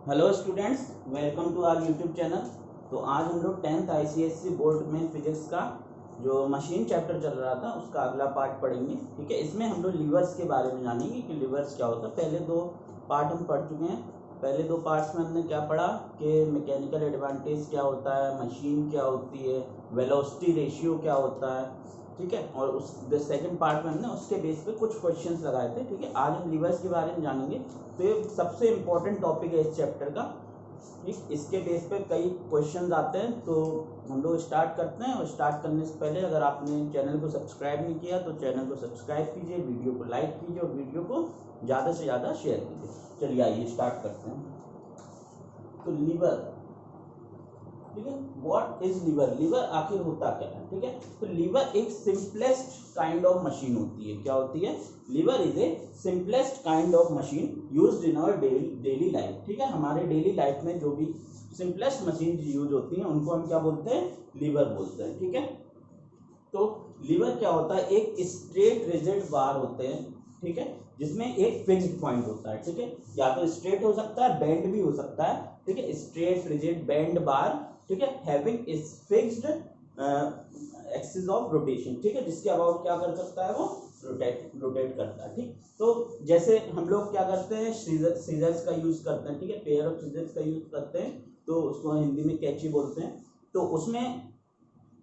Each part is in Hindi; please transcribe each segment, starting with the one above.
Hello students, welcome to our YouTube channel. तो आज हम लोग 10th ICSE बोर्ड में फिजिक्स का जो मशीन चैप्टर चल रहा था उसका अगला पार्ट पढ़ेंगे। ठीक है, इसमें हम लोग लीवर्स के बारे में जानेंगे कि लीवर्स क्या होता है। पहले दो पार्ट हम पढ़ चुके हैं। पहले दो पार्ट्स में हमने क्या पढ़ा कि मैकेनिकल एडवांटेज क्या होता है, मशीन क्या होती है, वेलोसिटी रेशियो क्या होता है। ठीक है, और उस सेकंड पार्ट में हमने उसके बेस पे कुछ क्वेश्चंस लगाए थे। ठीक है, आज हम लीवर्स के बारे में जानेंगे। तो ये सबसे इम्पोर्टेंट टॉपिक है इस चैप्टर का। ठीक, इसके बेस पे कई क्वेश्चंस आते हैं। तो हम लोग स्टार्ट करते हैं, और स्टार्ट करने से पहले अगर आपने चैनल को सब्सक्राइब नहीं किया तो चैनल को सब्सक्राइब कीजिए, वीडियो को लाइक कीजिए और वीडियो को ज़्यादा से ज़्यादा शेयर कीजिए। चलिए आइए स्टार्ट करते हैं। तो लीवर, ठीक है, व्हाट इज लीवर, लीवर आखिर होता क्या है। ठीक है, तो लीवर एक सिंपलेस्ट काइंड ऑफ मशीन होती है। क्या होती है? Lever is a simplest kind of machine used in our daily life. ठीक है, हमारे डेली लाइफ में जो भी सिंपलेस्ट मशीन यूज होती हैं उनको हम क्या बोलते हैं? लीवर बोलते हैं। ठीक है, तो लीवर क्या होता है? एक स्ट्रेट रिजिड बार होते हैं, ठीक है, जिसमें एक फिक्स्ड पॉइंट होता है। ठीक है, या तो स्ट्रेट हो सकता है, बेंड भी हो सकता है। ठीक है, स्ट्रेट रिजिड बेंड बार, ठीक है, having is fixed axis of rotation. ठीक है, जिसके अबाउट क्या कर सकता है? वो रोटेट करता है। ठीक, तो जैसे हम लोग क्या करते हैं, सीजर्स का यूज करते हैं। ठीक है, पेयर ऑफ सीजर्स का यूज करते हैं, तो उसको हिंदी में कैंची बोलते हैं। तो उसमें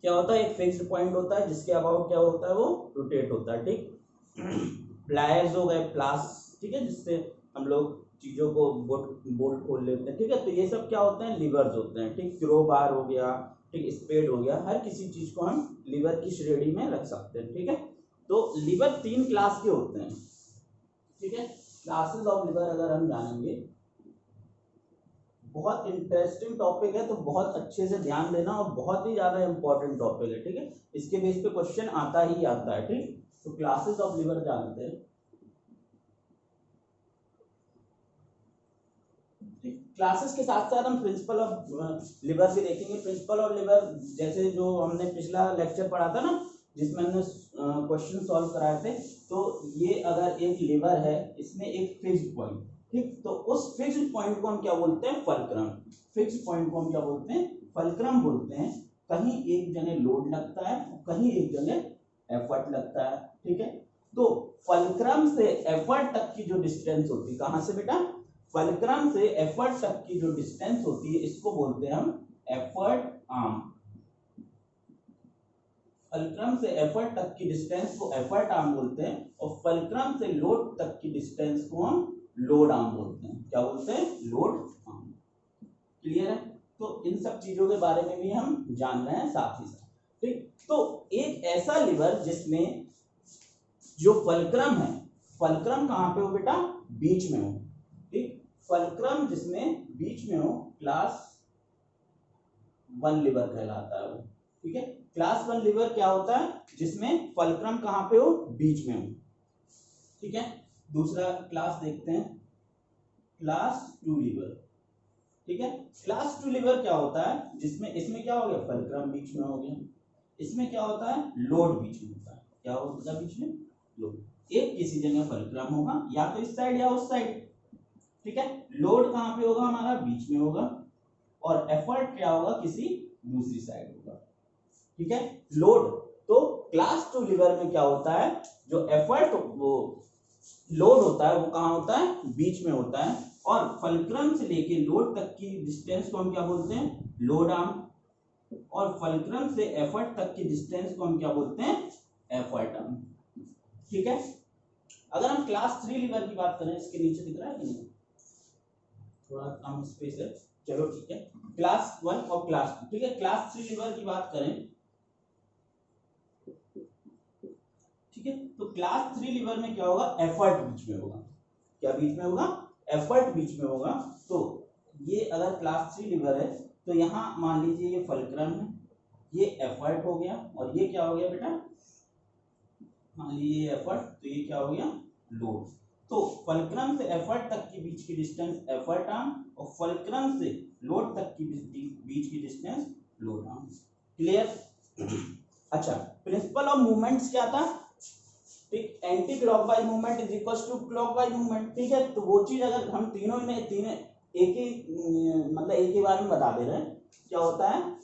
क्या होता है? एक फिक्स्ड पॉइंट होता है जिसके अबाउट क्या होता है? वो रोटेट होता है। ठीक, प्लायर्स हो गए, प्लास, ठीक है, जिससे हम लोग चीजों को बोल्ट खोल लेते हैं। ठीक है, तो ये सब क्या होते हैं? लीवर्स होते हैं। ठीक, क्रो बार हो गया, ठीक, स्पेड हो गया, हर किसी चीज को हम लीवर की श्रेणी में रख सकते हैं। ठीक है, तो लीवर 3 क्लास के होते हैं। ठीक है, क्लासेस ऑफ लीवर अगर हम जानेंगे, बहुत इंटरेस्टिंग टॉपिक है, तो बहुत अच्छे से ध्यान देना, और बहुत ही ज्यादा इंपॉर्टेंट टॉपिक है। ठीक है, इसके बेस पे क्वेश्चन आता ही आता है। ठीक, तो क्लासेस ऑफ लिवर जानते हैं। क्लासेस के साथ साथ हम प्रिंसिपल ऑफ लिवर भी देखेंगे। प्रिंसिपल ऑफ लिवर जैसे जो हमने पिछला लेक्चर पढ़ा था ना, जिसमें हमने क्वेश्चन सॉल्व कराए थे, तो ये अगर एक लिवर है, इसमें एक फिक्स्ड पॉइंट, ठीक, तो उस फिक्स्ड पॉइंट को हम क्या बोलते हैं? फल्क्रम। फिक्स्ड पॉइंट को हम क्या बोलते हैं? फल्क्रम बोलते हैं। कहीं एक जगह लोड लगता है, कहीं एक जगह एफर्ट लगता है। ठीक है, तो फल्क्रम से एफर्ट तक की जो डिस्टेंस होती है, कहां से बेटा? फल्क्रम से एफर्ट तक की जो डिस्टेंस होती है, इसको बोलते हैं हम एफर्ट आर्म। फल्क्रम से एफर्ट तक की डिस्टेंस को एफर्ट आर्म बोलते हैं, और फल्क्रम से लोड तक की डिस्टेंस को हम लोड आर्म बोलते हैं। क्या बोलते हैं? Load arm. क्लियर है? तो इन सब चीजों के बारे में भी हम जान रहे हैं साथ ही साथ। ठीक, तो एक ऐसा लिवर जिसमें जो फल्क्रम है, फल्क्रम कहां पे हो बेटा? बीच में हो। ठीक, फल्क्रम जिसमें बीच में हो, क्लास 1 लिवर कहलाता है वो। ठीक है, क्लास 1 लिवर क्या होता है? जिसमें फल्क्रम कहां पे हो? बीच में हो। ठीक है, दूसरा क्लास देखते हैं, क्लास 2 लिवर। ठीक है, क्लास 2 लिवर क्या होता है? जिसमें इसमें क्या हो गया? फल्क्रम बीच में हो गया। इसमें क्या होता है? लोड बीच में होता है। क्या होता है बीच में? लोड। एक किसी जगह फल्क्रम होगा, या तो इस साइड या उस साइड। ठीक है, लोड कहां पे होगा? हमारा बीच में होगा, और एफर्ट क्या होगा? किसी दूसरी साइड होगा। ठीक है, लोड, तो क्लास 2 लिवर में क्या होता है? जो एफर्ट वो लोड होता है वो कहां होता है? बीच में होता है, और फल्क्रम से लेके लोड तक की डिस्टेंस को हम क्या बोलते हैं? Load arm. और फल्क्रम से एफर्ट तक की डिस्टेंस को हम क्या बोलते हैं? Effort arm. ठीक है, अगर हम क्लास 3 लिवर की बात करें, इसके नीचे दिख रहा है कि नहीं? थोड़ा कम स्पेस है, चलो ठीक है। क्लास 1 और क्लास 2, ठीक है, क्लास 3 लिवर की बात करें, ठीक है, तो क्लास 3 लिवर में क्या होगा? एफर्ट बीच में होगा। क्या बीच में होगा? एफर्ट बीच में होगा। तो ये अगर क्लास 3 लिवर है, तो यहां मान लीजिए ये फल्क्रम है, ये एफर्ट हो गया, और ये क्या हो गया बेटा? मान लीजिए एफर्ट, तो ये क्या हो गया? लोड। तो फल्क्रम से एफर्ट तक की बीच की डिस्टेंस एफर्ट आर्म, और फल्क्रम से लोड तक की बीच की डिस्टेंस लोड आर्म। क्लियर? अच्छा, प्रिंसिपल ऑफ मूवमेंट्स क्या था? ठीक, anti clockwise movement is equal to clockwise movement. ठीक है, तो वो चीज अगर हम तीनों में तीन एक ही मतलब एक ही बार में बता दे रहे हैं। क्या होता है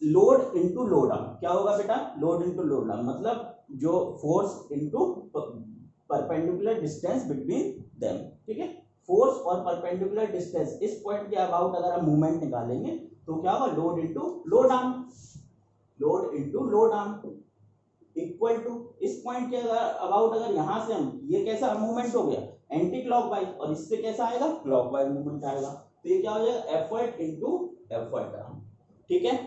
लोड इनटू लोड आर्म। क्या होगा बेटा लोड इनटू लोड आर्म, मतलब जो force into perpendicular distance between them. ठीक है, फोर्स और परपेंडिकुलर डिस्टेंस इस पॉइंट के अबाउट अगर हम मूवमेंट निकालेंगे तो क्या होगा load into load arm, load into load arm equal to इस पॉइंट के अबाउट अगर यहां से हम ये कैसा मूवमेंट हो गया एंटी क्लॉकवाइज और इससे कैसा आएगा क्लॉकवाइज मूवमेंट आएगा, तो ये क्या हो जाएगा एफर्ट इनटू एफर्ट आर्म। ठीक है,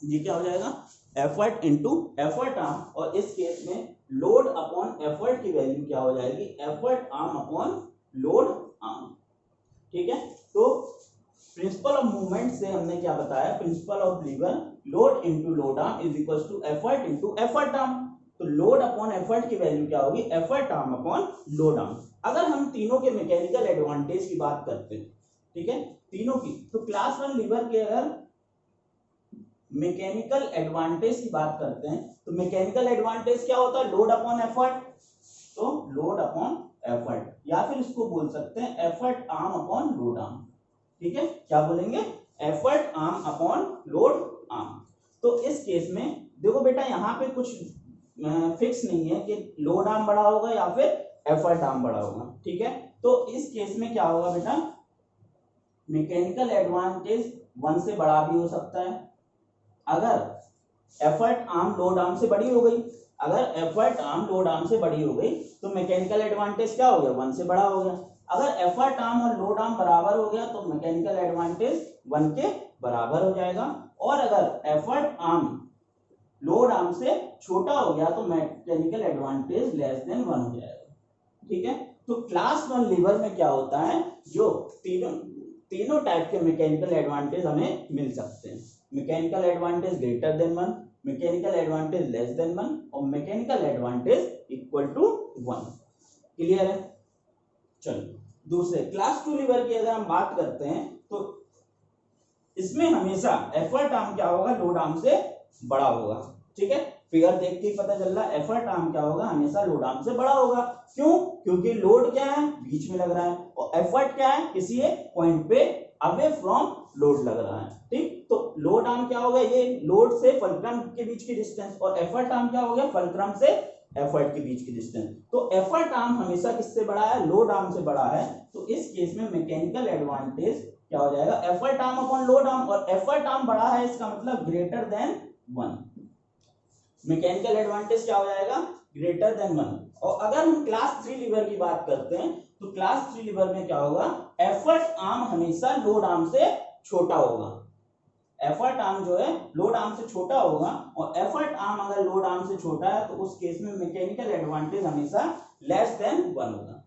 ये क्या हो जाएगा एफर्ट इनटू एफर्ट आर्म, और इस केस में लोड अपॉन एफर्ट की वैल्यू क्या हो जाएगी effort arm upon load arm. ठीक है, तो प्रिंसिपल ऑफ मूवमेंट से हमने क्या बताया principle of lever load into load arm is equal to effort into effort arm. तो लोड अपॉन एफर्ट की वैल्यू क्या होगी effort arm upon load arm. अगर हम तीनों के मैकेनिकल एडवांटेज की बात करते हैं, ठीक है तीनों की, तो क्लास 1 लीवर के अगर मैकेनिकल एडवांटेज की बात करते हैं तो मैकेनिकल एडवांटेज क्या होता है लोड अपॉन एफर्ट, तो लोड अपॉन एफर्ट, या फिर इसको बोल सकते हैं effort arm upon load arm. ठीक है, क्या बोलेंगे effort arm upon load arm. तो इस केस में देखो बेटा यहाँ पे कुछ फिक्स नहीं है कि लोड आर्म बड़ा होगा या फिर एफर्ट आर्म बड़ा होगा। ठीक है, तो इस केस में क्या होगा बेटा मैकेनिकल एडवांटेज 1 से बड़ा भी हो सकता है अगर एफर्ट आर्म लोड आर्म से बड़ी हो गई, अगर एफर्ट आर्म लोड आर्म से बड़ी हो गई तो मैकेनिकल एडवांटेज क्या हो गया 1 से बड़ा हो गया। अगर एफर्ट आर्म और लोड आर्म बराबर हो गया तो मैकेनिकल एडवांटेज 1 के बराबर हो जाएगा, और अगर एफर्ट आर्म लोड आर्म से छोटा हो गया तो मैकेनिकल एडवांटेज लेस देन 1 हो जाएगा। ठीक है, तो क्लास 1 लीवर में क्या होता है जो तीनों टाइप के मैकेनिकल एडवांटेज हमें मिल सकते हैं, mechanical advantage greater than 1, mechanical advantage less than 1 और mechanical advantage equal to 1। Clear है। चलो दूसरे क्लास 2 लीवर की अगर हम बात करते हैं तो इसमें हमेशा एफर्ट आर्म क्या होगा लोड आर्म से बड़ा होगा। ठीक है, फिगर देख के पता चल रहा है एफर्ट आर्म क्या होगा हमेशा लोड आर्म से बड़ा होगा। क्यों, क्योंकि लोड क्या है बीच में लग रहा है और एफर्ट क्या है किसी एक पॉइंट पे अवे फ्रॉम लोड लग रहा है। ठीक, तो लोड आर्म क्या होगा ये लोड से फलक्रम के बीच की डिस्टेंस, और एफर्ट आर्म क्या हो गया फलक्रम से एफर्ट के बीच की डिस्टेंस। तो एफर्ट आर्म हमेशा किससे बड़ा है लोड आर्म से बड़ा है, तो इस केस में मैकेनिकल एडवांटेज क्या हो जाएगा effort arm upon load arm, और एफर्ट आर्म बड़ा है इसका मतलब ग्रेटर देन 1, मैकेनिकल एडवांटेज क्या हो जाएगा ग्रेटर देन 1। और अगर हम क्लास 3 लीवर की बात करते हैं तो क्लास 3 लीवर में क्या होगा एफर्ट आर्म हमेशा लोड आर्म से छोटा होगा, एफर्ट आर्म जो है लोड आर्म से छोटा होगा, और एफर्ट आर्म अगर लोड आर्म से छोटा है तो उस केस में मैकेनिकल एडवांटेज हमेशा लेस देन 1 होगा।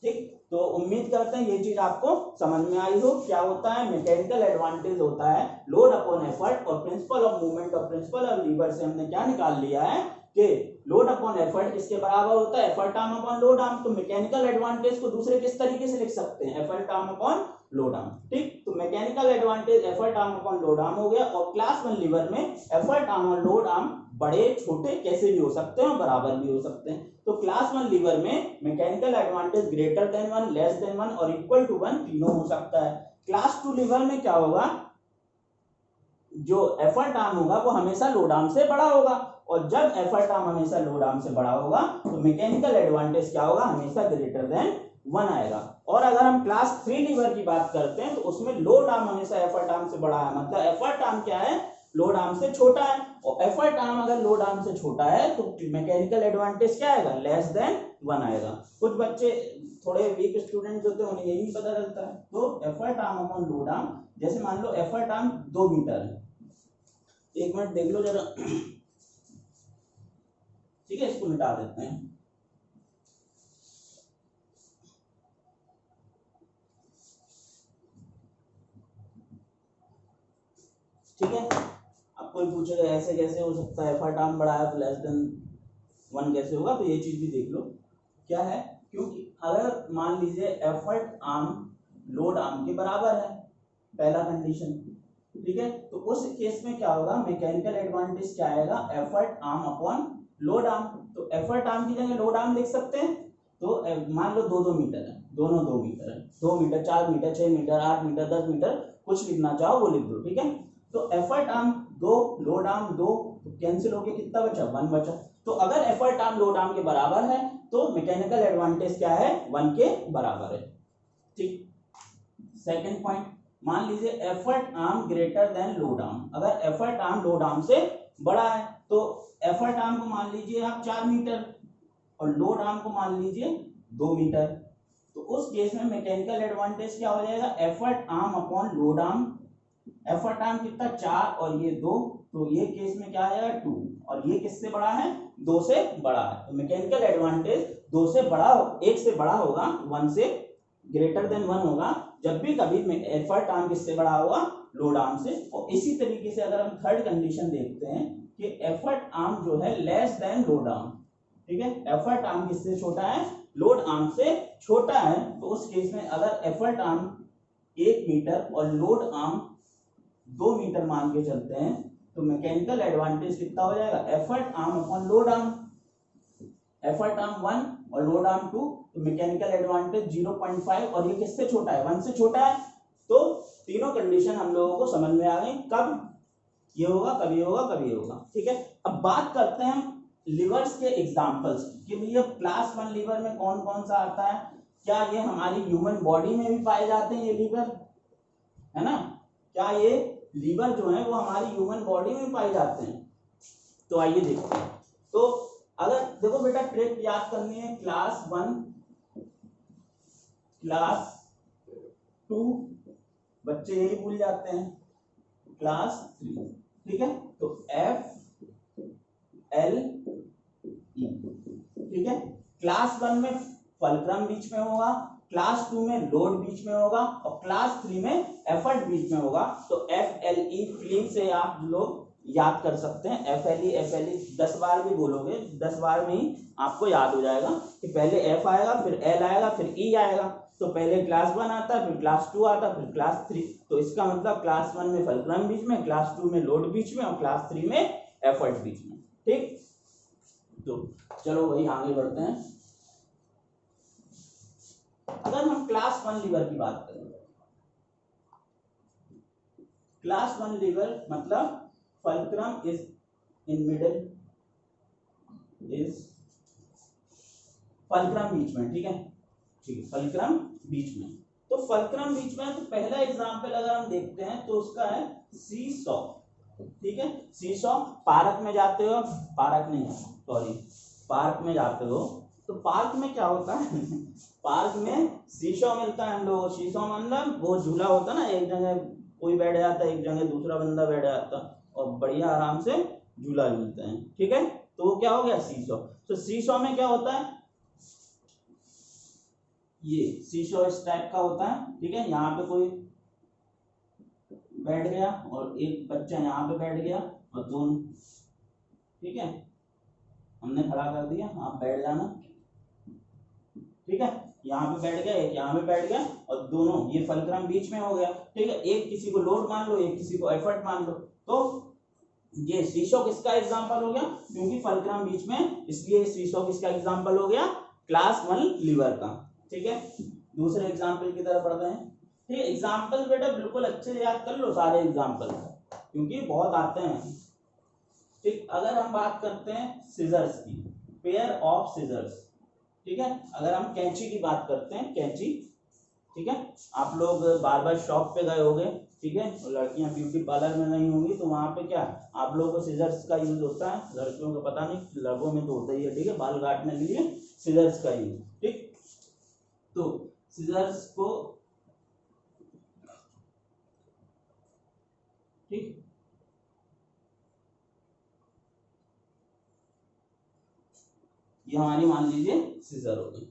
ठीक, तो उम्मीद करते हैं ये चीज आपको समझ में आई हो। क्या होता है मैकेनिकल एडवांटेज होता है लोड अपॉन एफर्ट, और प्रिंसिपल ऑफ मूवमेंट और प्रिंसिपल ऑफ लीवर से हमने क्या निकाल लिया है कि लोड अपॉन एफर्ट किसके बराबर होता है effort arm upon load arm. तो मैकेनिकल एडवांटेज को दूसरे किस तरीके से लिख सकते हैं effort arm upon load arm. ठीक, तो mechanical advantage effort arm upon load arm हो गया, और क्लास 1 लीवर में एफर्ट आर्म और लोड आर्म बड़े छोटे कैसे भी हो सकते हैं और बराबर भी हो सकते हैं। तो क्लास 1 लीवर में mechanical advantage greater than 1 less than 1 और इक्वल टू 1 तीनों हो सकता है। क्लास 2 लीवर में क्या होगा जो एफर्ट आर्म होगा वो हमेशा लोड आर्म से बड़ा होगा, और जब एफर्ट आर्म हमेशा लोड आर्म से बड़ा होगा तो मैकेनिकल एडवांटेज क्या होगा हमेशा ग्रेटर देन 1 आएगा। और अगर हम क्लास 3 लीवर की बात करते हैं तो उसमें लोड आर्म हमेशा एफर्ट आर्म से बड़ा है, मतलब एफर्ट आर्म क्या है लोड आर्म से छोटा है, और एफर्ट आर्म अगर लोड आर्म से छोटा है तो मैकेनिकल एडवांटेज क्या आएगा लेस देन 1 आएगा। कुछ बच्चे थोड़े वीक स्टूडेंट्स होते हैं उन्हें यही पता चलता है। तो effort arm upon load arm, जैसे मान लो एफर्ट आर्म 2 मीटर है, एक मिनट देख लो जरा। ठीक है, इसको मिटा देते हैं। ठीक है, अब कोई पूछेगा ऐसे कैसे हो सकता है एफर्ट आर्म बड़ा है तो लेस देन 1 कैसे होगा, तो ये चीज भी देख लो क्या है, क्योंकि अगर मान लीजिए एफर्ट आर्म लोड आर्म के बराबर है पहला कंडीशन, ठीक है, तो उस केस में क्या होगा मैकेनिकल एडवांटेज क्या आएगा effort arm upon load arm. तो एफर्ट आर्म की जगह लोड आर्म लिख सकते हैं, तो मान लो 2-2 मीटर है, दोनों 2 मीटर है, 2 metre, 4 metre, 6 metre, 8 metre, 10 metre, कुछ लिखना चाहो वो लिख दो, ठीक है। तो एफर्ट आर्म 2, लोड आर्म 2, तो कैंसिल हो गया, कितना बचा, 1 बचा। तो अगर एफर्ट आर्म लोड आर्म के बराबर है तो मैकेनिकल एडवांटेज क्या है, 1 के बराबर है, ठीक। सेकंड पॉइंट, मान लीजिए effort arm greater than load arm, अगर एफर्ट आर्म लोड आर्म से बड़ा है तो एफर्ट आर्म को मान लीजिए आप 4 मीटर और लोड आर्म को मान लीजिए 2 मीटर, तो उस केस में मैकेनिकल एडवांटेज क्या हो जाएगा, effort arm upon load arm. Effort arm कितना, 4 और ये 2, तो ये केस में क्या आएगा 2, और ये किससे बड़ा है, 2 से बड़ा है। तो मैकेनिकल एडवांटेज 2 से बड़ा, 1 से बड़ा होगा, 1 से ग्रेटर देन 1 होगा जब भी कभी एफर्ट आर्म किससे बड़ा होगा, लोड आर्म से। और इसी तरीके से अगर हम थर्ड कंडीशन देखते हैं कि एफर्ट आर्म जो है लेस देन लोड आर्म, ठीक है, एफर्ट आर्म किससे छोटा है, लोड आर्म से छोटा है, तो उस केस में अगर एफर्ट आर्म 1 मीटर और लोड आर्म 2 मीटर मान के चलते हैं तो मैकेनिकल एडवांटेज कितना हो जाएगा, effort arm upon load arm, effort arm 1 और लोड आर्म 2, तो मैकेनिकल एडवांटेज 0.5, और ये किससे छोटा है, 1 से छोटा है। तो तीनों कंडीशन हम लोगों को समझ में आ गई, कब ये होगा, कभी होगा, कभी होगा, ठीक है। अब बात करते हैं हम लिवर्स के एग्जांपल्स कि भैया क्लास 1 लिवर में कौन कौन सा आता है, क्या ये हमारी ह्यूमन बॉडी में भी पाए जाते हैं ये लिवर, है ना, क्या ये लीवर जो है वो हमारी ह्यूमन बॉडी में पाए जाते हैं। तो आइए देखते हैं। तो अगर देखो बेटा ट्रिक याद करनी है, क्लास 1, क्लास 2 बच्चे यही भूल जाते हैं, क्लास 3, ठीक है। तो F L E, ठीक है। क्लास 1 में फलक्रम बीच में होगा, क्लास 2 में लोड बीच में होगा और क्लास 3 में एफर्ट बीच में होगा। तो FLE फीलिंग से आप लोग याद कर सकते हैं, FLE 10 बार भी बोलोगे, 10 बार में ही आपको याद हो जाएगा कि पहले F आएगा, फिर L आएगा, फिर E आएगा। तो पहले क्लास 1 आता है, फिर क्लास 2 आता है, फिर क्लास 3। तो इसका मतलब क्लास 1 में फलक्रम बीच में, क्लास 2 में लोड बीच में और क्लास 3 में एफर्ट बीच में, ठीक। तो चलो वही आगे बढ़ते हैं। अगर हम क्लास 1 लीवर की बात करें, क्लास 1 लीवर मतलब fulcrum is in middle, is fulcrum बीच में, ठीक है, ठीक है, फलक्रम बीच में। तो फलक्रम बीच में, तो पहला एग्जांपल अगर हम देखते हैं तो उसका है सी सॉ, ठीक है। सी सॉ, पार्क में जाते हो, पार्क नहीं, सॉरी, पार्क में जाते हो तो पार्क में क्या होता है पार्क में शीशो मिलता है हम लोगों को। शीशो मतलब वो झूला होता है ना, एक जगह कोई बैठ जाता है, एक जगह दूसरा बंदा बैठ जाता और बढ़िया आराम से झूला झूलते हैं, ठीक है। तो वो क्या हो गया, शीशो। तो शीशो में क्या होता है, ये शीशो इस टाइप का होता है, ठीक है। यहाँ पे कोई बैठ गया और एक बच्चा यहाँ पे बैठ गया और दोनों, ठीक है, हमने खड़ा कर दिया, आप बैठ जाना, ठीक है। यहाँ पे बैठ गया, एक यहाँ पे बैठ गया और दोनों, ये फलक्रम बीच में हो गया, ठीक है। एक किसी को लोड मान लो, एक किसी को एफर्ट मान लो। तो ये शीशो किसका एग्जांपल हो गया, क्योंकि फलक्रम बीच में, इसलिए शीशो किसका एग्जांपल हो गया, क्लास 1 लीवर का, ठीक है। दूसरे एग्जांपल की तरफ बढ़ते हैं, ठीक है। एग्जांपल बेटा बिल्कुल अच्छे से याद कर लो सारे एग्जांपल, क्योंकि बहुत आते हैं, ठीक। अगर हम बात करते हैं सीजर्स की, पेयर ऑफ सीजर्स, ठीक है। अगर हम कैंची की बात करते हैं, कैंची, ठीक है। आप लोग बार्बर शॉप पे गए होंगे, ठीक है, और लड़कियां ब्यूटी पार्लर में गई होंगी, तो वहां पे क्या आप लोगों को सीजर्स का यूज होता है, लड़कियों को पता नहीं, लड़कों में तो होता ही है, ठीक है, बाल काटने के लिए सीजर्स का यूज, ठीक। तो सीजर्स को, ठीक, ये हमारी मान लीजिए सीजर हो गई,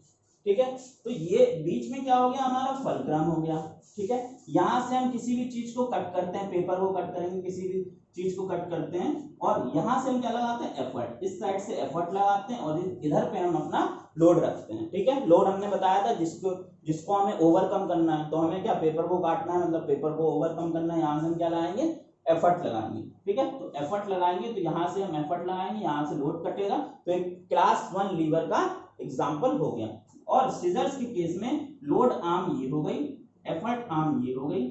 ठीक है। तो ये बीच में क्या हो गया, हमारा फलक्रम हो गया, ठीक है। यहां से हम किसी भी चीज को कट करते हैं, पेपर को कट करेंगे, किसी भी चीज को कट करते हैं और यहां से हम क्या लगाते हैं, एफर्ट, इस साइड से एफर्ट लगाते हैं और इधर पे हम अपना लोड रखते हैं, ठीक है। लोड हमने बताया था जिसको हमें ओवरकम करना है, तो हमें क्या पेपर को काटना है, मतलब पेपर को ओवरकम करना है, यहाँ से हम क्या लगाएंगे, एफर्ट लगाएंगे, ठीक है। तो एफर्ट लगाएंगे, तो यहाँ से हम एफर्ट लगाएंगे, यहाँ से लोड कटेगा, तो एक क्लास 1 लीवर का एग्जाम्पल हो गया। और सीजर्स के केस में लोड आर्म ये हो गई, एफर्ट आर्म ये हो गई,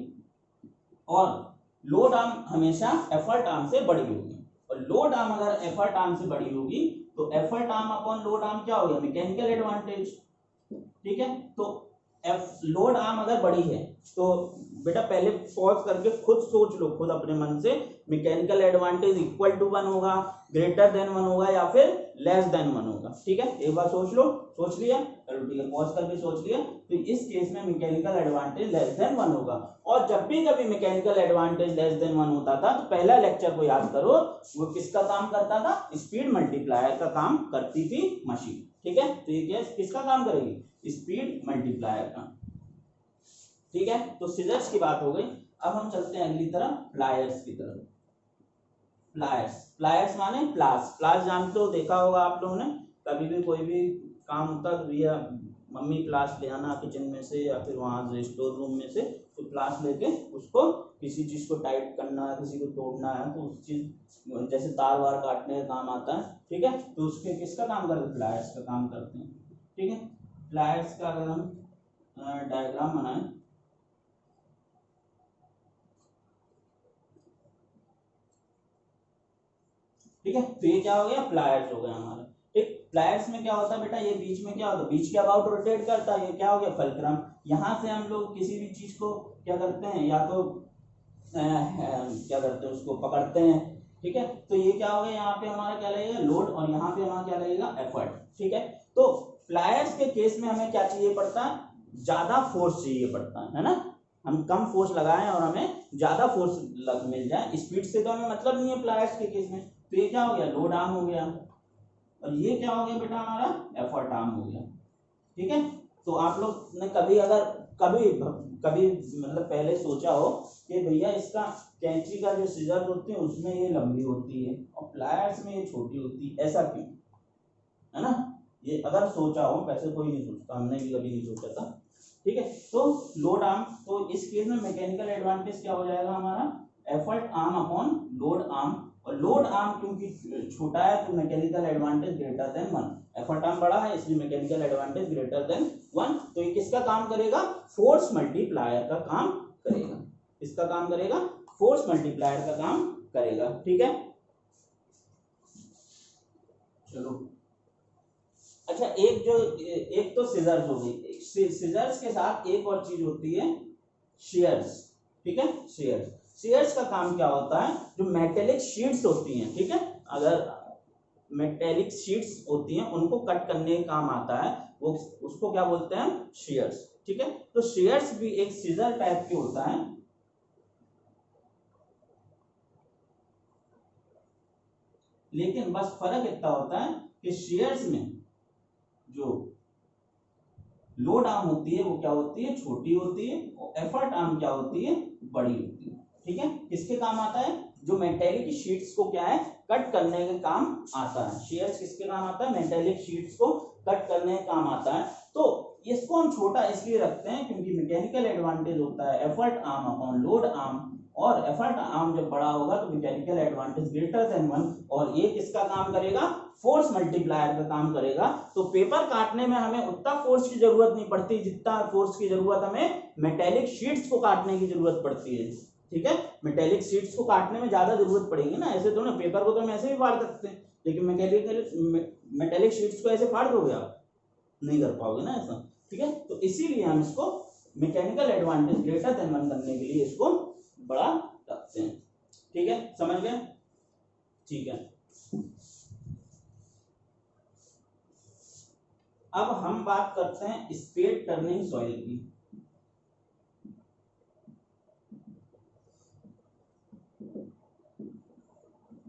और लोड आर्म हमेशा एफर्ट आर्म से बड़ी होगी, और लोड आर्म अगर एफर्ट आर्म से बड़ी होगी तो effort arm upon load arm क्या हो गया, मैकेनिकल एडवांटेज। ठीक है, तो लोड आर्म अगर बड़ी है तो बेटा पहले पॉज करके खुद सोच लो, खुद अपने मन से, मैकेनिकल एडवांटेज इक्वल टू 1 होगा, ग्रेटर देन 1 होगा, या फिर लेस देन 1 होगा। ठीक है, एक बार सोच लो, सोच लिया, चलो ठीक है, पॉज करके सोच लिया। तो इस केस में मैकेनिकल एडवांटेज लेस देन 1 होगा। और जब भी कभी मैकेनिकल एडवांटेज लेस देन 1 होता था तो पहला लेक्चर को याद करो, वो किसका काम करता था, स्पीड मल्टीप्लायर का काम करती थी मशीन। ठीक है, तो ये किसका काम करेगी, स्पीड मल्टीप्लायर का। ठीक है, तो सीजर्स की बात हो गई। अब हम चलते हैं अगली तरफ, प्लायर्स की तरफ। प्लायर्स माने प्लास जानते हो, देखा होगा आप लोगों ने, कभी भी कोई भी काम होता है भैया मम्मी प्लास ले आना किचन में से या फिर वहां से स्टोर रूम में से, तो प्लास लेके उसको किसी चीज को टाइट करना है, किसी को तोड़ना है, तो उस चीज जैसे तार वार काटने का काम आता है। ठीक है, तो उसके किसका काम करते हैं, प्लायर्स का काम करते हैं। ठीक है, प्लायर्स का अगर हम डायग्राम बनाएं, ठीक है, तो ये क्या हो गया, प्लायर्स हो गया हमारा। ठीक, प्लायर्स में क्या होता है बेटा, ये बीच में क्या होता है, बीच के अबाउट रोटेट करता है, ये क्या हो गया, फलक्रम। यहाँ से हम लोग किसी भी चीज को क्या करते हैं, या तो क्या करते हैं, उसको पकड़ते हैं। ठीक है, तो ये क्या हो गया, यहाँ पे हमारा क्या लगेगा, लोड, और यहाँ पे हमारा क्या लगेगा, एफर्ट। ठीक है, तो प्लायर्स के केस में हमें क्या चाहिए पड़ता है, ज्यादा फोर्स चाहिए पड़ता है ना। हम कम फोर्स लगाएं और हमें ज्यादा फोर्स मिल जाए, स्पीड से तो हमें मतलब नहीं है प्लायर्स के केस में। तो ये क्या हो गया, लोड आर्म हो गया, और ये क्या हो गया बेटा, हमारा एफर्ट आर्म हो गया। ठीक है, तो आप लोग ने कभी अगर कभी कभी मतलब पहले सोचा हो कि भैया इसका कैंची का जो सीजर होते हैं उसमें ये लंबी होती है और प्लायर्स में ये छोटी होती है, ऐसा क्यों, है ना। ये अगर सोचा हो, वैसे कोई नहीं सोचता, हमने भी कभी नहीं सोचा था। ठीक है, तो लोड आर्म, तो इस केस में मैकेनिकल एडवांटेज क्या हो जाएगा हमारा, effort arm upon load arm, और लोड आर्म क्योंकि छोटा है तो mechanical advantage greater than 1, effort arm बड़ा है इसलिए मैकेनिकल एडवांटेज ग्रेटर देन 1। तो ये किसका काम करेगा, फोर्स मल्टीप्लायर का काम करेगा, इसका काम करेगा, फोर्स मल्टीप्लायर का काम करेगा। ठीक है, चलो अच्छा, एक तो सीजर्स हो गई, सीजर्स के साथ एक और चीज होती है, शेयर्स। ठीक है, शेयर्स का काम क्या होता है, जो मेटेलिक शीट्स होती हैं, ठीक है, अगर मेटेलिक शीट्स होती हैं उनको कट करने का काम आता है, वो उसको क्या बोलते हैं, शेयर्स। ठीक है, तो शेयर्स भी एक सीजर टाइप के होता है, लेकिन बस फर्क इतना होता है कि शेयर्स में जो लोड आर्म होती है वो क्या होती है, छोटी होती है, और एफर्ट आर्म क्या होती है, बड़ी होती है। ठीक है, किसके काम आता है, जो मेटेलिक शीट्स को क्या है, कट करने के काम आता है। शेयर्स किसके काम आता है, मेटेलिक शीट्स को कट करने का काम आता है। तो इसको हम छोटा इसलिए रखते हैं क्योंकि मैकेनिकल एडवांटेज होता है effort arm upon load arm, और एफर्ट आर्म जब बड़ा होगा तो मैकेनिकल एडवांटेज ग्रेटर देन 1, और ये किसका काम करेगा, फोर्स मल्टीप्लायर का काम करेगा। तो पेपर काटने में हमें उतना फोर्स की जरूरत नहीं पड़ती जितना फोर्स की जरूरत हमें मेटेलिक शीट्स को काटने की जरूरत पड़ती है। ठीक है, मेटेलिक शीट्स को काटने में ज्यादा जरूरत पड़ेगी ना, ऐसे तो ना पेपर को तो हम ऐसे भी फाड़ सकते हैं, लेकिन मेटेलिक शीट्स को ऐसे फाड़ दोगे आप, नहीं कर पाओगे ना ऐसा। ठीक है, तो इसीलिए हम इसको मैकेनिकल एडवांटेज ग्रेटर देन 1 करने के लिए इसको बड़ा रखते हैं। ठीक है, समझ गए, ठीक है। अब हम बात करते हैं स्पेड टर्निंग सॉइल की।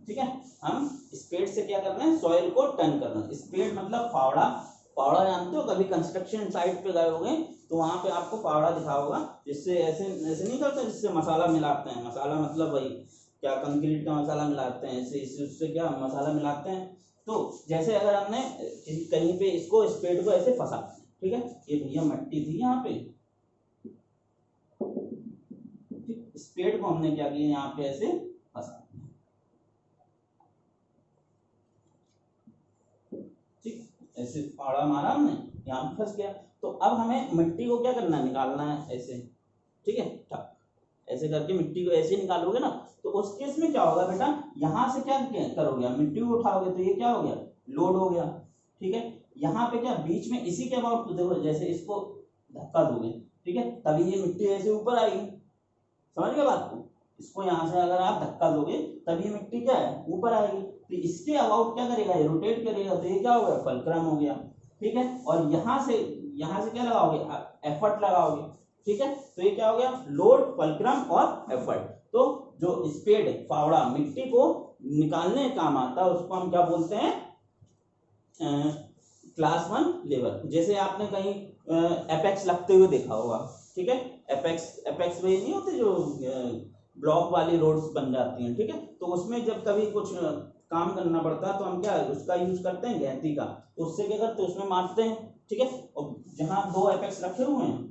ठीक है, हम स्पेड से क्या कर रहे हैं, सॉइल को टर्न कर रहे हैं। स्पेड मतलब फावड़ा, फावड़ा जानते हो, कभी कंस्ट्रक्शन साइट पे गए होंगे तो वहां पे आपको फावड़ा दिखा होगा, जिससे ऐसे ऐसे नहीं करते, जिससे मसाला मिलाते हैं, मसाला मतलब वही क्या, कंक्रीट का मसाला मिलाते हैं, ऐसे उससे क्या मसाला मिलाते हैं। तो जैसे अगर हमने कहीं पे इसको स्पेड को ऐसे फंसा, ठीक है, ये भैया मट्टी थी यहाँ पे, स्पेड को हमने क्या किया, यहाँ पे ऐसे फंसा, ठीक, ऐसे फाड़ा मारा हमने, यहाँ पे फंस गया। तो अब हमें मिट्टी को क्या करना है, निकालना है ऐसे, ठीक है, ठक ऐसे करके मिट्टी को ऐसे निकालोगे ना, तो उस केस में क्या होगा बेटा, यहाँ से क्या करोगे, मिट्टी को उठाओगे तो ये क्या हो गया, लोड हो गया, ठीक है। यहाँ पे क्या बीच में इसी के अबाउट देखो, जैसे इसको धक्का दोगे, ठीक है, तभी ये मिट्टी ऐसे ऊपर आएगी, समझ गए बात को। इसको यहाँ से अगर आप धक्का दोगे तभी मिट्टी क्या है, ऊपर आएगी। तो इसके अबाउट क्या करेगा, ये रोटेट करेगा, तो ये क्या हो गया, फलक्रम हो गया, ठीक है। और यहाँ से क्या लगाओगे, एफर्ट लगाओगे, ठीक है। तो ये क्या हो गया, लोड, फलक्रम और एफर्ट। तो जो स्पेड फावड़ा मिट्टी को निकालने काम आता है उसको हम क्या बोलते हैं, क्लास 1 लेवर। जैसे आपने कहीं एपेक्स लगते हुए देखा होगा, ठीक है, एपेक्स में नहीं होते जो ब्लॉक वाली रोड्स बन जाती हैं, ठीक है। तो उसमें जब कभी कुछ काम करना पड़ता है तो हम क्या उसका यूज करते हैं, गैंती का, तो उससे क्या करते हैं, उसमें मारते हैं, ठीक है। और जहां 2 एपेक्स रखे हुए हैं,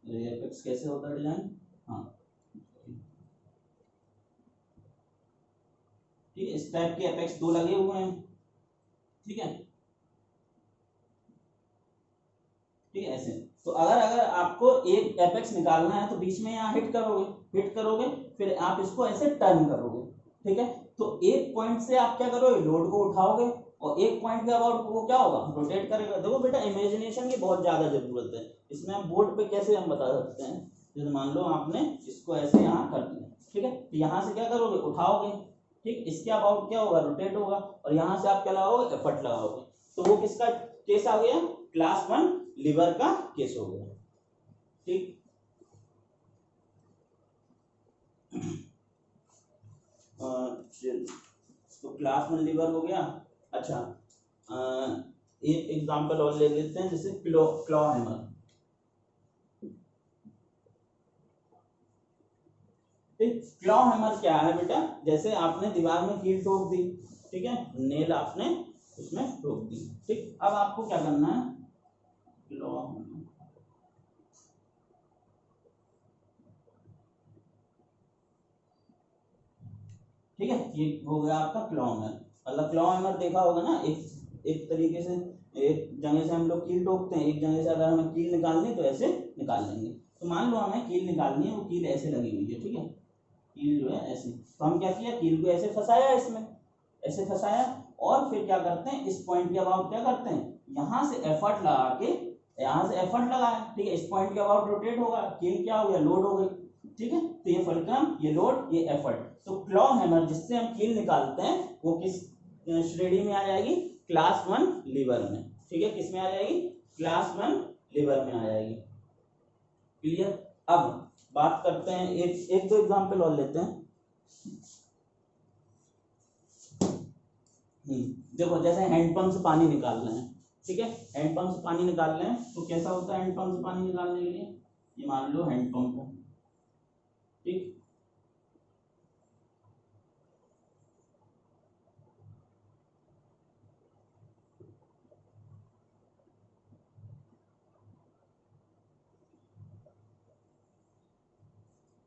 ये एपेक्स कैसे होता है डिजाइन, हाँ ठीक है, इस टाइप के एपेक्स 2 लगे हुए हैं, ठीक है, ठीक है, ऐसे। तो अगर आपको एक एपेक्स निकालना है तो बीच में यहाँ हिट करोगे, फिर आप इसको ऐसे टर्न करोगे, ठीक है। तो एक पॉइंट से आप क्या करोगे, लोड को उठाओगे, और एक पॉइंट के अबाउट वो क्या होगा, रोटेट करेगा। देखो बेटा, इमेजिनेशन की बहुत ज्यादा जरूरत है इसमें, हम बोर्ड पे कैसे हम बता सकते हैं। जैसे मान लो आपने इसको ऐसे यहाँ कर दिया, ठीक है, तो यहाँ से क्या करोगे, उठाओगे, ठीक, इसके अबाउट क्या होगा, रोटेट होगा, और यहाँ से आप क्या लगाओगे, एफर्ट लगाओगे। तो वो किसका केस आ गया, क्लास 1 लीवर का केस हो गया, ठीक। तो क्लास 1 लीवर हो गया। अच्छा, एक एग्जांपल और ले लेते हैं, जैसे क्लॉ हैमर, ठीक। क्लॉ हैमर क्या है बेटा, जैसे आपने दीवार में कील ठोक दी, ठीक है, नेल आपने उसमें ठोक दी, ठीक। अब आपको क्या करना है, क्लॉ, ठीक है, ये हो गया आपका क्लॉ हैमर। मतलब क्लॉ हैमर देखा होगा ना, एक तरीके से एक जगह से हम लोग कील ठोकते हैं, एक जगह से अगर हमें कील निकालनी है तो ऐसे निकाल लेंगे। तो मान लो हमें कील निकालनी है, वो कील ऐसे लगी हुई है, ठीक है, कील जो है ऐसे, तो हम क्या किया, कील को ऐसे फंसाया, इसमें ऐसे फंसाया, और फिर क्या करते हैं, इस पॉइंट के अबाउट क्या करते हैं, यहाँ से एफर्ट लगा के, यहाँ से एफर्ट लगाया, ठीक है, इस पॉइंट के अबाउट रोटेट होगा, कील क्या हो गया, लोड हो गई, ठीक है। तो ये फलक्रम, ये लोड, ये एफर्ट। तो क्लॉ हैमर जिससे हम कील निकालते हैं वो किस श्रेणी में आ जाएगी, क्लास 1 लीवर में, ठीक है, किस में आ जाएगी, क्लास 1 लीवर में आ जाएगी, क्लियर। अब बात करते हैं, एक दो एग्जांपल और लेते हैं। देखो, जैसे हैंडपंप से पानी निकाल रहे हैं, ठीक है, हैंडपंप से पानी निकाल रहे हैं, तो कैसा होता है हैंडपंप से पानी निकालने के लिए, ये मान लो हैंडपंप है, ठीक,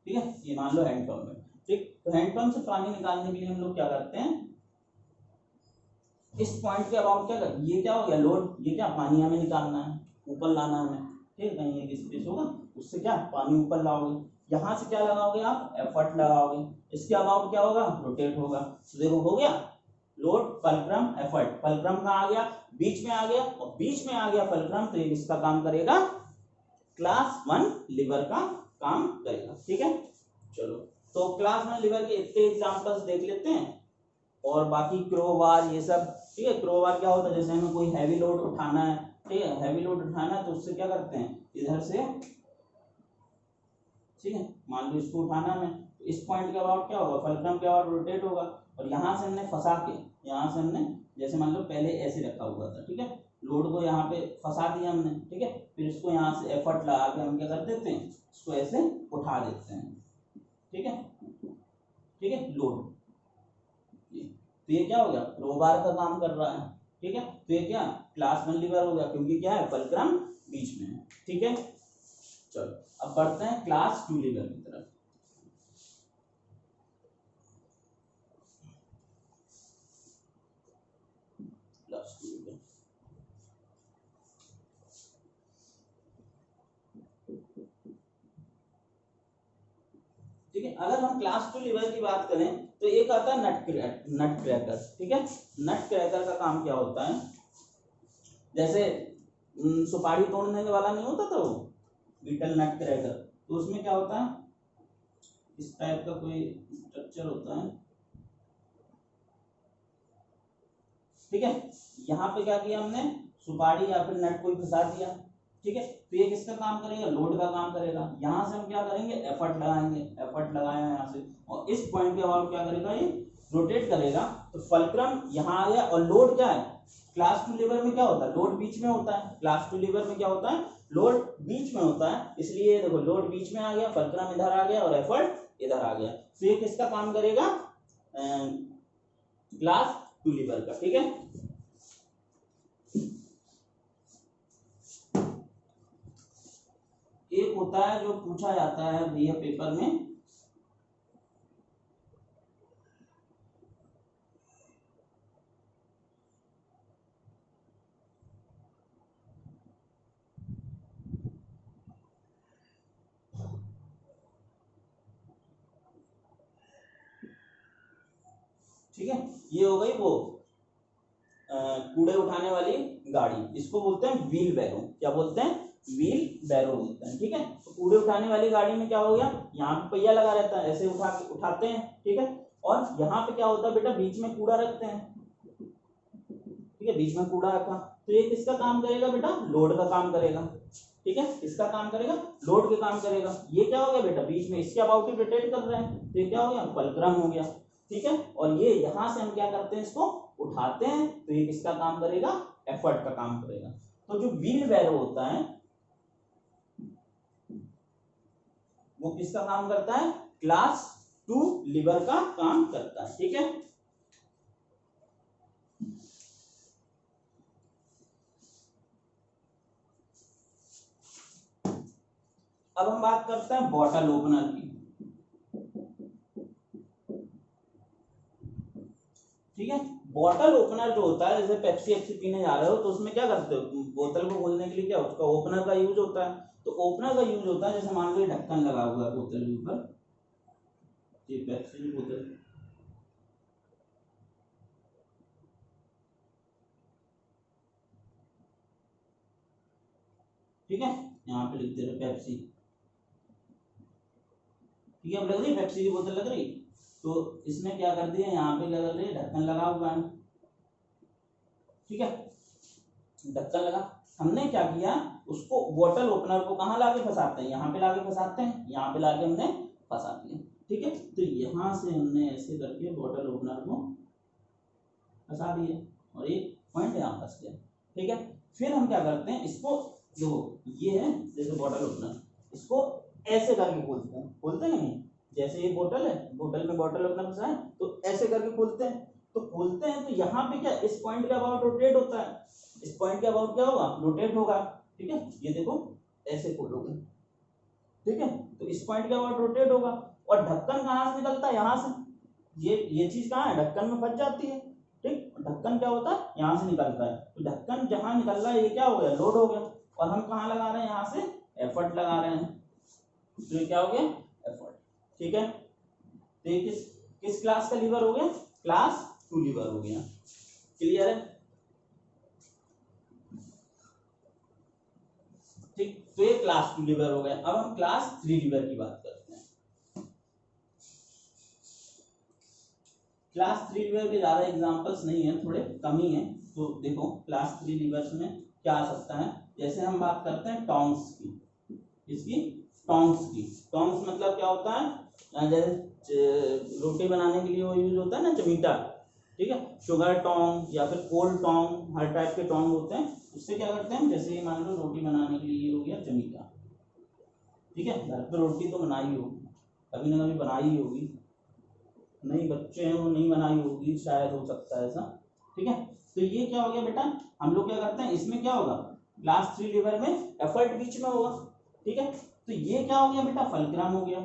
ठीक है, ये मान लो हैंडपंप है, ठीक। तो हैंडपंप से पानी निकालने के लिए हम लोग क्या करते हैं, इस पॉइंट के अबाउट क्या करते, ये क्या हो गया, लोड, ये क्या पानी हमें निकालना है, ऊपर लाना हमें, ठीक है, कहीं एक स्पेस होगा, उससे क्या पानी ऊपर लाओगे, यहाँ से क्या लगाओगे, आप एफर्ट लगाओगे, इसके अबाउट क्या होगा, रोटेट होगा। तो देखो हो गया, लोड, फलक्रम, एफर्ट, फलक्रम कहाँ आ गया, बीच में आ गया, और बीच में आ गया फलक्रम, तो ये इसका काम करेगा, क्लास 1 लीवर का काम करेगा, ठीक है। चलो, तो क्लास 1 लीवर के इतने एग्जांपल्स देख लेते हैं, और बाकी क्रोबार ये सब, ठीक है। क्रोबार क्या होता है, जैसे हमें कोई हैवी लोड उठाना है, ठीक है, हैवी लोड उठाना है, तो उससे क्या करते हैं, इधर से, ठीक है, मान लो इसको उठाना है, तो इस पॉइंट के अबाउट क्या होगा, फलक्रम के अबाउट रोटेट होगा, और यहाँ से हमने फंसा के, यहाँ से हमने, जैसे मान लो पहले ऐसे रखा हुआ था, ठीक है, लोड को यहाँ पे फंसा दिया हमने, ठीक है, फिर इसको यहाँ से एफर्ट लगा के हम क्या कर देते हैं, इसको ऐसे उठा देते हैं, ठीक है, ठीक है, लोड, तो ये क्या हो गया, क्रोबार का काम कर रहा है, ठीक है। तो ये क्या, क्लास 1 लीवर हो गया, क्योंकि क्या है, फलक्रम बीच में है, ठीक है। चलो, अब बढ़ते हैं क्लास 2 लीवर की तरफ। क्लास ठीक है। अगर हम क्लास 2 लीवर की बात करें तो एक आता है नट क्रैकर, ठीक है। नट क्रैकर का काम क्या होता है, जैसे सुपारी तोड़ने वाला नहीं होता था वो बीटल नट क्रैकर, तो उसमें क्या होता है, इस टाइप का कोई स्ट्रक्चर होता है, ठीक है। यहाँ पे क्या किया हमने, सुपारी या फिर नट कोई फंसा दिया, ठीक है। तो ये किसका काम करेगा, लोड का काम करेगा। यहाँ से हम क्या करेंगे, एफर्ट लगाएंगे, एफर्ट लगाया यहाँ से, और इस पॉइंट के अबाउट क्या करेगा, ये रोटेट करेगा, तो फल्क्रम यहाँ आ गया। और लोड क्या है, क्लास 2 लीवर में क्या होता है, लोड बीच में होता है। क्लास 2 लीवर में क्या होता है, लोड बीच में होता है, इसलिए देखो लोड बीच में आ गया, फल्क्रम इधर आ गया और एफर्ट इधर आ गया। तो ये किसका काम करेगा, क्लास 2 लीवर का, ठीक है। एक होता है जो पूछा जाता है भैया पेपर में, ठीक है। ये हो गई वो कूड़े उठाने वाली गाड़ी, इसको बोलते हैं व्हील बैरो। क्या बोलते हैं, व्हील बैरो बोलते हैं, ठीक है। तो कूड़े उठाने वाली गाड़ी में क्या हो गया, यहाँ पे पहिया लगा रहता है, ऐसे उठाते हैं, ठीक है। और यहाँ पे क्या होता है बेटा, बीच में कूड़ा रखते हैं, ठीक है, बीच में कूड़ा रखा, तो ये किसका काम करेगा बेटा, लोड का काम करेगा, ठीक है। इसका काम करेगा, लोड के काम करेगा। ये क्या हो गया बेटा, बीच में इसके अबाउट ही रोटेट कर रहे हैं, तो ये क्या हो गया, फल्क्रम हो गया, ठीक है। और ये यहाँ से हम क्या करते हैं, इसको उठाते हैं, तो ये किसका काम करेगा, एफर्ट का काम करेगा। तो जो व्हील बैरो होता है वो किसका काम करता है, क्लास 2 लीवर का काम करता है, ठीक है। अब हम बात करते हैं बॉटल ओपनर की, ठीक है। बॉटल ओपनर जो होता है, जैसे पेप्सी एप्सी पीने जा रहे हो तो उसमें क्या करते हो, बोतल को खोलने के लिए क्या उसका ओपनर का यूज होता है। तो ओपनर का यूज होता है, जैसे मान लो ढक्कन लगा हुआ है बोतल के ऊपर, ये पेप्सी की बोतल, ठीक है, यहाँ पे लिख दे रहे पेप्सी, ठीक है। अब लग रही पेप्सी की बोतल लग रही, तो इसमें क्या कर दिया, यहाँ पे लग रही ढक्कन लगा हुआ है, ठीक है, ढक्कन लगा। हमने क्या किया, उसको बॉटल ओपनर को कहाँ लाके फंसाते हैं, यहाँ पे लाके फंसाते हैं, यहाँ पे लाके हमने फंसा दिया, ठीक है। तो यहाँ से हमने ऐसे करके बॉटल ओपनर को फंसा दिया और एक पॉइंट यहाँ फंस गया, ठीक है। फिर हम क्या करते हैं, इसको जो ये है जैसे बॉटल ओपनर, इसको ऐसे करके खोलते हैं नहीं, जैसे ये बोतल है, बोतल में बॉटल ओपनर फंसा है, तो ऐसे करके खोलते हैं। तो खोलते हैं तो यहाँ पे क्या, इस पॉइंट के अबाउट रोटेट होता है, इस पॉइंट के अबाउट क्या होगा, रोटेट होगा, ठीक है। ये देखो ऐसे खोलोगे, ठीक है, तो इस पॉइंट के अबाउट रोटेट होगा। और ढक्कन कहाँ से निकलता है, यहाँ से, ये चीज कहाँ है, ढक्कन में फंस जाती है, ठीक। ढक्कन क्या होता है, यहाँ से निकलता है, तो ढक्कन जहाँ निकल रहा है ये क्या हो गया, लोड हो गया। और हम कहाँ लगा रहे हैं, यहाँ से एफर्ट लगा रहे हैं, तो ये क्या हो गया, एफर्ट, ठीक है। तो ये किस किस क्लास का लीवर हो गया, क्लास 2 लीवर हो गया, क्लियर है, ठीक। तो ये क्लास 2 लीवर हो गया। अब हम क्लास 3 लीवर की बात करते हैं। क्लास 3 लीवर के ज्यादा एग्जांपल्स नहीं है, थोड़े कम ही है। तो देखो क्लास 3 लीवर्स में क्या आ सकता है, जैसे हम बात करते हैं टोंग्स की, इसकी टोंग्स की, टोंग्स मतलब क्या होता है, जैसे रोटी बनाने के लिए वो यूज होता है ना, चमीटा, ठीक है, शुगर टोंग या फिर कोल्ड टोंग, हर टाइप के टोंग होते हैं। उससे क्या करते हैं, जैसे ये मान लो रोटी बनाने के लिए हो गया चमीटा, ठीक है। घर पे रोटी तो बनाई होगी, कभी ना कभी बनाई ही होगी, नहीं बच्चे हैं वो नहीं बनाई होगी, शायद हो सकता है ऐसा, ठीक है। तो ये क्या हो गया बेटा, हम लोग क्या करते हैं, इसमें क्या होगा, क्लास 3 लीवर में एफर्ट बीच में होगा, ठीक है। तो ये क्या हो गया बेटा, फल्क्रम हो गया।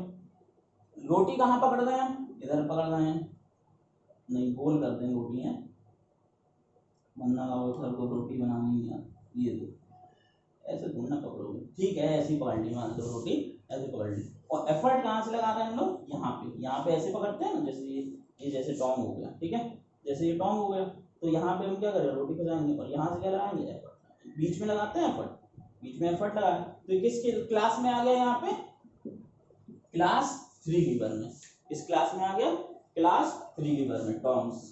रोटी कहाँ पकड़ रहे हैं, इधर पकड़ रहे हैं, नहीं गोल कर दें रोटी है, वरना सर को रोटी बनानी है, ये दो, ऐसे ढूंढना पकड़ोगे, ठीक है, ऐसी पकड़ ली, मान लो रोटी ऐसे पकड़ ली। और एफर्ट कहाँ से लगा रहे हैं हम लोग, यहाँ पे ऐसे पकड़ते हैं ना, जैसे ये जैसे टोंग हो गया, ठीक है, जैसे ये टोंग हो गया, तो यहाँ पे हम क्या करें, रोटी खजाएंगे, और यहाँ से क्या लगाएंगे, एफर्ट, बीच में लगाते हैं एफर्ट, बीच में एफर्ट लगाए, तो किस क्लास में आ गया, यहाँ पे क्लास 3 लीवर में, इस क्लास में आ गया क्लास 3 लीवर में टोंग्स,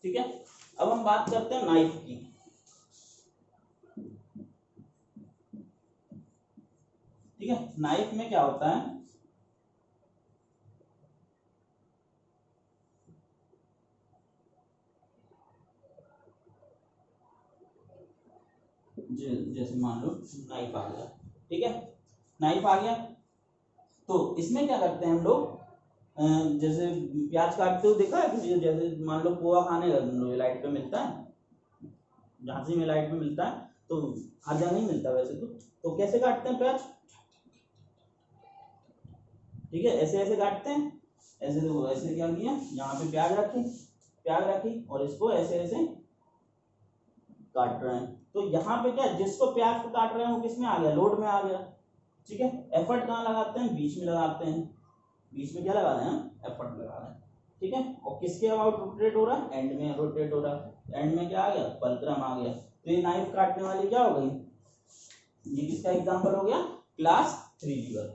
ठीक है। अब हम बात करते हैं नाइफ की, ठीक है। नाइफ में क्या होता है, जैसे मान लो नाइफ आ गया, ठीक है, नाइफ आ गया, तो इसमें क्या करते हैं हम लोग, जैसे प्याज काटते हो देखा है, जैसे मान लो पोहा खाने गए, लाइट पे मिलता है, झांसी में लाइट पे मिलता है, तो हर जगह नहीं मिलता वैसे तो कैसे काटते हैं प्याज, ठीक है, ऐसे ऐसे काटते हैं, ऐसे, तो ऐसे क्या किया, यहाँ पे प्याज रखी और इसको ऐसे ऐसे काट रहे हैं, तो यहाँ पे क्या, जिसको प्याज को काट रहे हैं वो किस में आ गया, लोड में आ गया, ठीक है। एफर्ट कहाँ लगाते हैं, बीच में लगाते हैं, बीच में क्या लगा रहे हैं, एफर्ट लगा रहे हैं, ठीक है। और किसके अबाउट रोटेट हो रहा है, एंड में रोटेट हो रहा है, एंड में क्या आ गया, फलक्रम आ गया, तो ये नाइफ काटने वाली क्या हो गई, ये किसका एग्जांपल हो गया, क्लास 3 लीवर,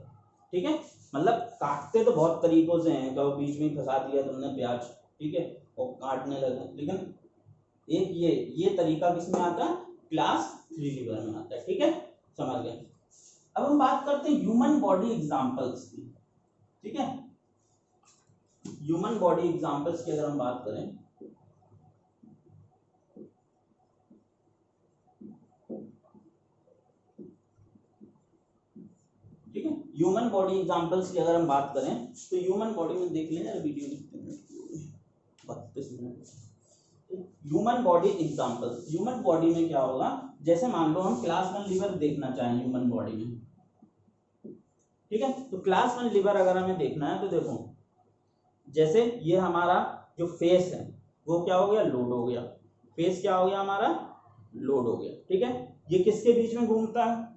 ठीक है। मतलब काटते तो बहुत तरीकों से हैं, कभी बीच में फंसा दिया तुमने प्याज, ठीक है, और काटने लगे, लेकिन एक ये तरीका किसमें आता है, क्लास 3 लीवर में आता है, ठीक है, समझ गए। अब हम बात करते हैं ह्यूमन बॉडी एग्जांपल्स की, ठीक है, ह्यूमन बॉडी एग्जांपल्स की अगर हम बात करें, ठीक है, ह्यूमन बॉडी एग्जांपल्स की अगर हम बात करें, तो ह्यूमन बॉडी में देख लें यार, वीडियो कितने मिनट की होगी, 32 minute. Human body examples, human body में क्या होगा, जैसे मान लो हम क्लास 1 लीवर देखना चाहें ह्यूमन बॉडी में, ठीक है, तो क्लास 1 लीवर अगर हमें देखना है, तो देखो जैसे ये हमारा जो फेस है वो क्या हो गया, लोड हो गया, फेस क्या हो गया हमारा, लोड हो गया, ठीक है। ये किसके बीच में घूमता है,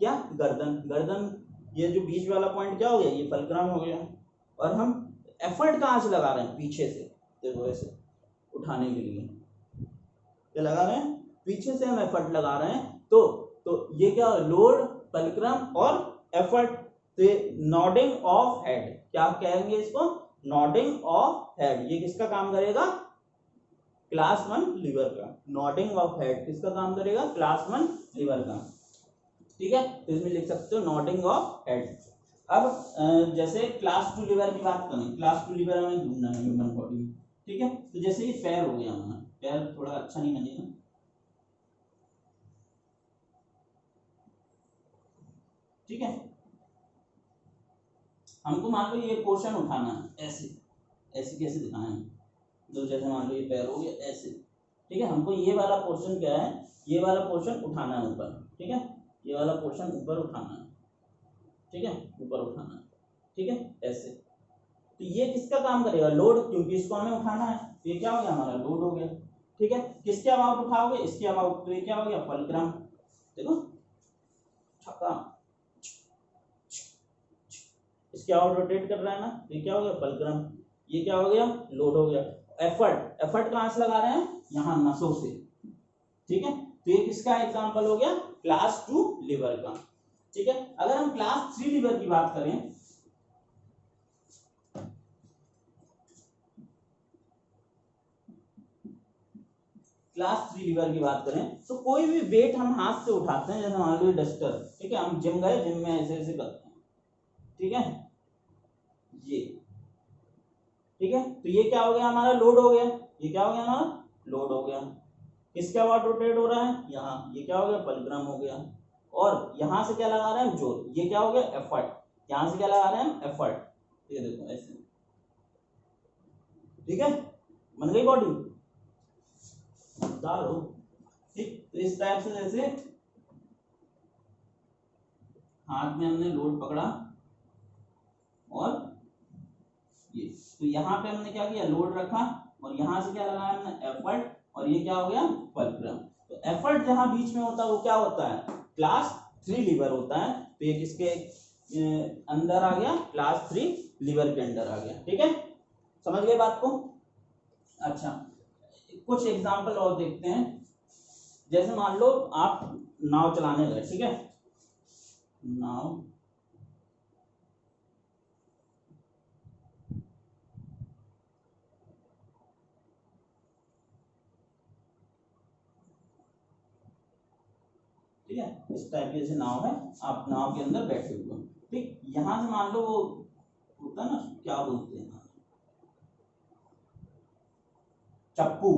क्या, गर्दन, ये जो बीच वाला पॉइंट क्या हो गया, ये फलक्रम हो गया, और हम एफर्ट कहाँ से लगा रहे हैं, पीछे से, देखो ऐसे उठाने के लिए क्या लगा रहे हैं, पीछे से हम एफर्ट लगा रहे हैं, तो ये क्या, लोड, फलक्रम और एफर्ट, तो नॉडिंग ऑफ हेड, क्या कहेंगे इसको, नॉडिंग ऑफ हेड, ये किसका काम करेगा, क्लास 1 लीवर का, नॉडिंग ऑफ हेड किसका काम करेगा, क्लास 1 लीवर का, ठीक है, तो इसमें लिख सकते हो नॉडिंग ऑफ हेड। अब जैसे क्लास 2 लीवर की बात करें, क्लास 2 लीवर हमें ढूंढना है ह्यूमन बॉडी में, ठीक है, तो जैसे ये पैर हो गया हमारा, पैर थोड़ा अच्छा नहीं बनेगा, ठीक है, हमको मान लो ये पोर्शन उठाना है, ऐसे ऐसे कैसे दिखाएं, तो जैसे मान लो ये पैर हो गया ऐसे, ठीक है, हमको ये वाला पोर्शन क्या है, ये वाला पोर्शन उठाना है ऊपर, ठीक है, ये वाला पोर्शन ऊपर उठाना है, ठीक है, ऊपर उठाना है, ठीक है, ऐसे, तो ये किसका काम करेगा, लोड, क्योंकि इसको हमें उठाना है, तो ये क्या हो गया हमारा, लोड हो गया, ठीक है। किसके अबाउट उठाओगे, इसके अबाउट, तो ये क्या हो गया, फलक्रम, देखो छक्का, इसके अबाउट रोटेट कर रहा है ना, तो ये क्या हो गया, फलक्रम, ये क्या हो गया, लोड हो गया। एफर्ट कहां से लगा रहे हैं, यहाँ नसों से, ठीक है, तो ये किसका एग्जांपल हो गया, क्लास 2 लीवर का, ठीक है। अगर हम क्लास 3 लीवर की बात करें, क्लास 3 लीवर की बात करें, तो कोई भी वेट हम हाथ से उठाते हैं, जैसे मान लो डस्टर, ठीक है, हम जिम गए, जिम में ऐसे ऐसे करते हैं, ठीक है, ये, ठीक है, तो ये क्या हो गया हमारा, लोड हो गया, ये क्या हो गया हमारा, लोड हो गया, किसके अबाउट रोटेट हो रहा है, यहाँ, ये क्या हो गया, फलक्रम हो गया, और यहाँ से क्या लगा रहे हैं, जोर, ये क्या हो गया, एफर्ट, यहाँ से क्या लगा रहे हैं, एफर्ट, ये देखो ऐसे, ठीक है, बन गई बॉडी, समझदार हो, ठीक, तो इस टाइप से जैसे हाथ में हमने लोड पकड़ा, और ये, तो यहाँ पे हमने क्या किया, लोड रखा, और यहाँ से क्या लगाया हमने, एफर्ट, और ये क्या हो गया फल्क्रम। तो एफर्ट जहां बीच में होता है वो क्या होता है क्लास 3 लीवर होता है। तो ये किसके अंदर आ गया क्लास 3 लीवर के अंदर आ गया। ठीक है, समझ गए बात को। अच्छा, कुछ एग्जांपल और देखते हैं। जैसे मान लो आप नाव चलाने गए, ठीक है, नाव ठीक है, इस टाइप की जैसे नाव है, आप नाव के अंदर बैठे हुए हो, ठीक, यहां से मान लो वो होता है ना, क्या बोलते हैं, चप्पू,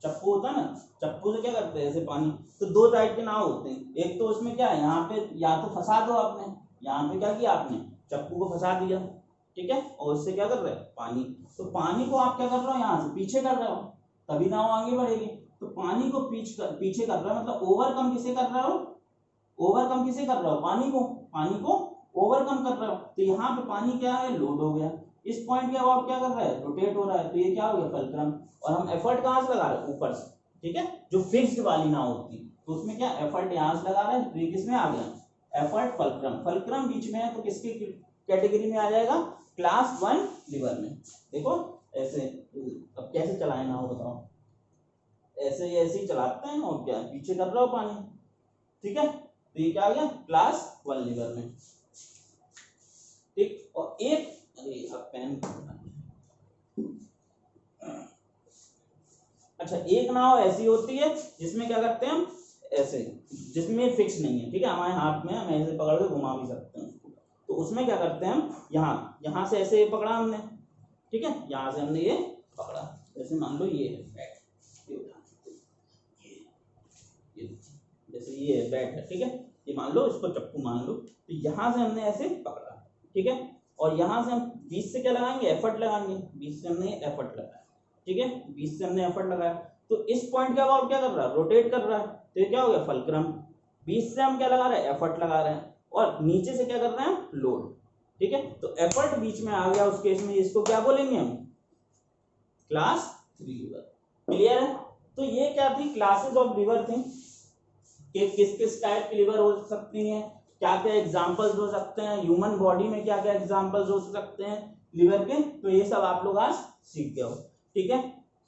चप्पू होता है ना, चप्पू से क्या करते हैं ऐसे पानी। तो दो टाइप के नाव होते हैं, एक तो उसमें क्या है, यहाँ पे या तो फंसा दो आपने, यहाँ पे क्या किया आपने चप्पू को फंसा दिया, ठीक है, और उससे क्या कर रहे हैं पानी। तो पानी को आप क्या कर रहे हो यहाँ से पीछे कर रहे हो, तभी नाव आगे बढ़ेगी। तो पानी को पीछे कर रहे हो, मतलब ओवरकम किसे कर रहे हो, ओवरकम किसे कर रहे हो पानी को, पानी को ओवरकम कर रहे हो। तो यहाँ पे पानी क्या है लोड हो गया, इस पॉइंट के अब क्या कर रहा है रोटेट हो रहा है, तो ये क्या हो गया फल्क्रम। और हम एफर्ट कहाँ से लगा रहे हैं ऊपर से, ठीक है, जो फिक्स्ड वाली नाव होती है, तो उसमें क्या एफर्ट यहाँ से लगा रहे हैं, तो ये किसमें आ गया एफर्ट फल्क्रम। फल्क्रम बीच में है तो किसकी कैटेगरी में आ जाएगा क्लास 1 लीवर में। देखो ऐसे, अब कैसे चलाए नाव बताओ, ऐसे ही चलाते हैं और क्या पीछे कर रहे हो पानी, ठीक है, तो ये क्या आ गया क्लास 1 लीवर में। ठीक, और एक पेन, अच्छा एक नाव ऐसी होती है जिसमें क्या करते हैं हम ऐसे, जिसमें फिक्स नहीं है, ठीक है, हमारे हाथ में हम ऐसे पकड़ के घुमा भी सकते हैं उसको। तो उसमें क्या करते हैं हम यहाँ से ऐसे पकड़ा हमने, ठीक है, यहाँ से हमने ये पकड़ा, जैसे मान लो ये है बैट, ये जैसे ये बैट है, ठीक है, ये मान लो इसको चप्पू मान लो, तो यहाँ से हमने ऐसे पकड़ा, ठीक है, और यहाँ से हम बीच से क्या लगाएंगे एफर्ट लगाएंगे, बीच से हमने एफर्ट लगाया, ठीक है, बीच से हमने एफर्ट लगाया। तो इस पॉइंट के अबाउट क्या कर रहा है रोटेट कर रहा है, तो ये क्या हो गया फल्क्रम। बीच से हम क्या लगा रहे हैं एफर्ट लगा रहे हैं, और नीचे से क्या कर रहे हैं लोड, ठीक है, तो एफर्ट बीच में आ गया उस केस में, इसको क्या बोलेंगे हम क्लास 3 लीवर। क्लियर है। तो ये क्या थी क्लासेस ऑफ लीवर थी कि किस किस टाइप की लीवर हो सकती हैं, क्या क्या एग्जांपल्स हो सकते हैं, ह्यूमन बॉडी में क्या क्या एग्जांपल्स हो सकते हैं लीवर के। तो ये सब आप लोग आज सीख गए हो, ठीक है।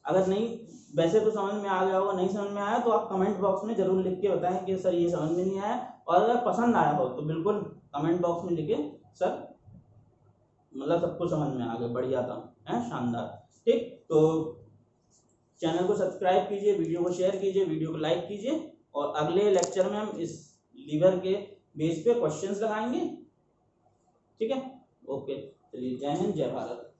अगर नहीं, वैसे तो समझ में आ गया होगा, नहीं समझ में आया तो आप कमेंट बॉक्स में जरूर लिख के बताएं कि सर ये समझ में नहीं आया, और अगर पसंद आया हो तो बिल्कुल कमेंट बॉक्स में लिखे सर मतलब सबको समझ में आ गया, बढ़िया था, है शानदार। ठीक, तो चैनल को सब्सक्राइब कीजिए, वीडियो को शेयर कीजिए, वीडियो को लाइक कीजिए, और अगले लेक्चर में हम इस लीवर के बेस पे क्वेश्चंस लगाएंगे, ठीक है। ओके, चलिए, जय हिंद, जय भारत।